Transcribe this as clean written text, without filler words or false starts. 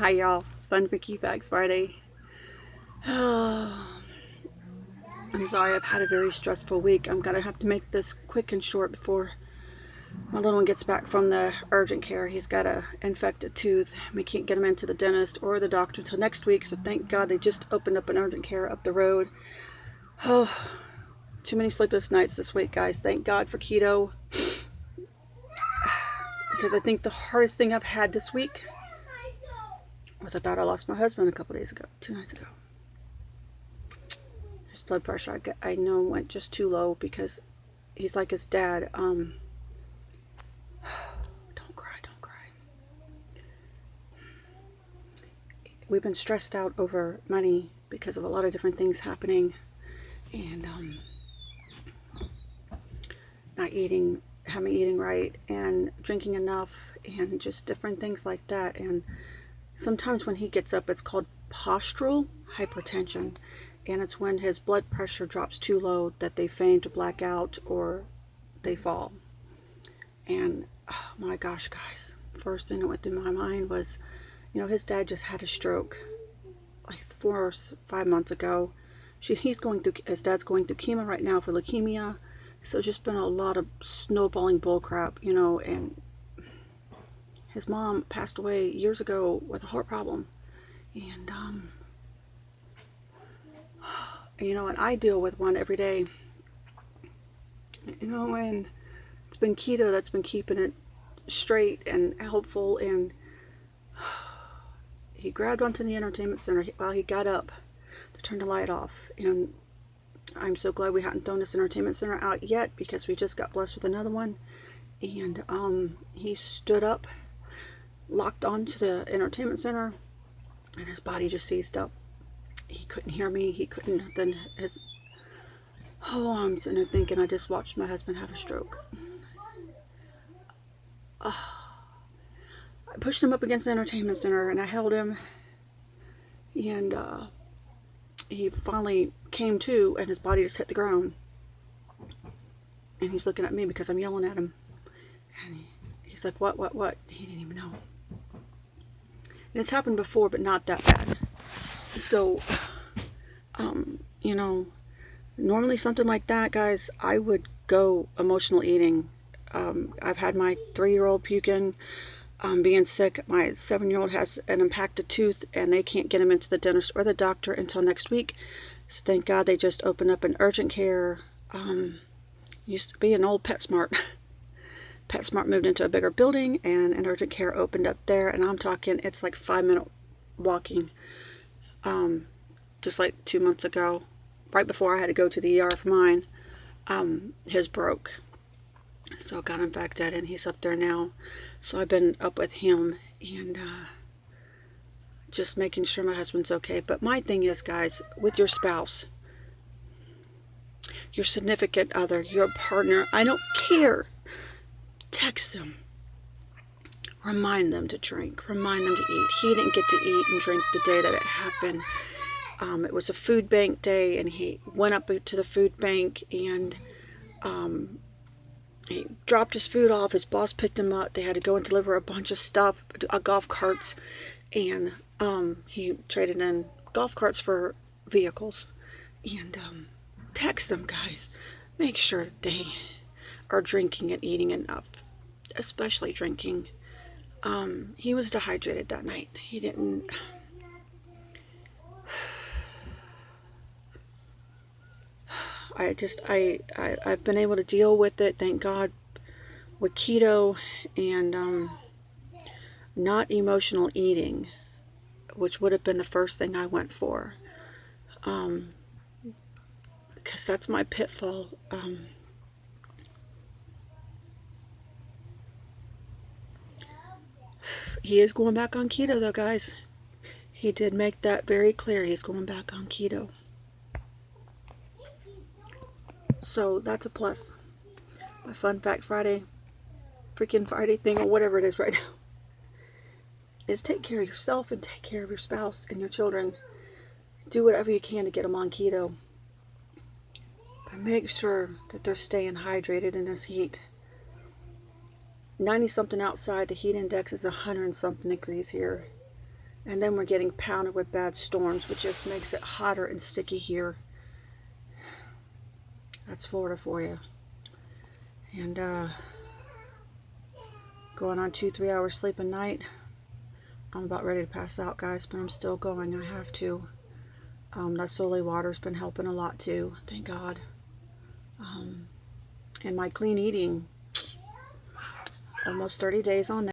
Hi y'all, Fun Freaky Facts Friday. I'm sorry, I've had a very stressful week. I'm gonna have to make this quick and short before my little one gets back from the urgent care. He's got a infected tooth. We can't get him into the dentist or the doctor until next week, so thank God they just opened up an urgent care up the road. Oh, too many sleepless nights this week, guys. Thank God for keto, because I think the hardest thing I've had this week was I thought I lost my husband a couple days ago, 2 nights ago. His blood pressure, I know, went just too low because he's like his dad. Don't cry, don't cry. We've been stressed out over money because of a lot of different things happening, and not eating, having eating right, and drinking enough, and just different things like that. And sometimes when he gets up, it's called postural hypertension, and it's when his blood pressure drops too low that they faint or black out or they fall. And oh my gosh, guys, first thing that went through my mind was, his dad just had a stroke like 4 or 5 months ago. His dad's going through chemo right now for leukemia. So it's just been a lot of snowballing bullcrap, and his mom passed away years ago with a heart problem. And, and I deal with one every day. And it's been keto that's been keeping it straight and helpful. And he grabbed onto the entertainment center while he got up to turn the light off. And I'm so glad we hadn't thrown this entertainment center out yet, because we just got blessed with another one. And he stood up, locked onto the entertainment center, and his body just seized up. He couldn't hear me. He couldn't. Then I'm sitting there thinking, I just watched my husband have a stroke. I pushed him up against the entertainment center, and I held him, and he finally came to, and his body just hit the ground. And he's looking at me because I'm yelling at him. And he's like, what? He didn't even know. And it's happened before, but not that bad. So, normally something like that, guys, I would go emotional eating. I've had my 3-year-old puking, being sick. My 7-year-old has an impacted tooth, and they can't get him into the dentist or the doctor until next week. So thank God they just opened up an urgent care. Used to be an old PetSmart. PetSmart moved into a bigger building, and an urgent care opened up there. And I'm talking, it's like 5-minute walking. Just like 2 months ago, right before I had to go to the ER for mine, his broke. So I got infected, and he's up there now. So I've been up with him, and just making sure my husband's okay. But my thing is, guys, with your spouse, your significant other, your partner, I don't care. Text them. Remind them to drink. Remind them to eat. He didn't get to eat and drink the day that it happened. It was a food bank day, and he went up to the food bank, and he dropped his food off. His boss picked him up. They had to go and deliver a bunch of stuff, golf carts, and he traded in golf carts for vehicles. And text them, guys. Make sure that they are drinking and eating enough, especially drinking. He was dehydrated that night. He didn't... I've been able to deal with it, thank God, with keto and not emotional eating, which would have been the first thing I went for, because that's my pitfall. He is going back on keto, though, guys. He did make that very clear. He's going back on keto. So that's a plus. My Fun Fact Friday, freaking Friday thing, or whatever it is right now, is take care of yourself and take care of your spouse and your children. Do whatever you can to get them on keto. But make sure that they're staying hydrated in this heat. 90 something outside, the heat index is 100 something degrees here. And then we're getting pounded with bad storms, which just makes it hotter and sticky here. That's Florida for you. And going on 2-3 hours sleep a night. I'm about ready to pass out, guys, but I'm still going. I have to. That Soleil water's been helping a lot too, thank God. And my clean eating, almost 30 days on that.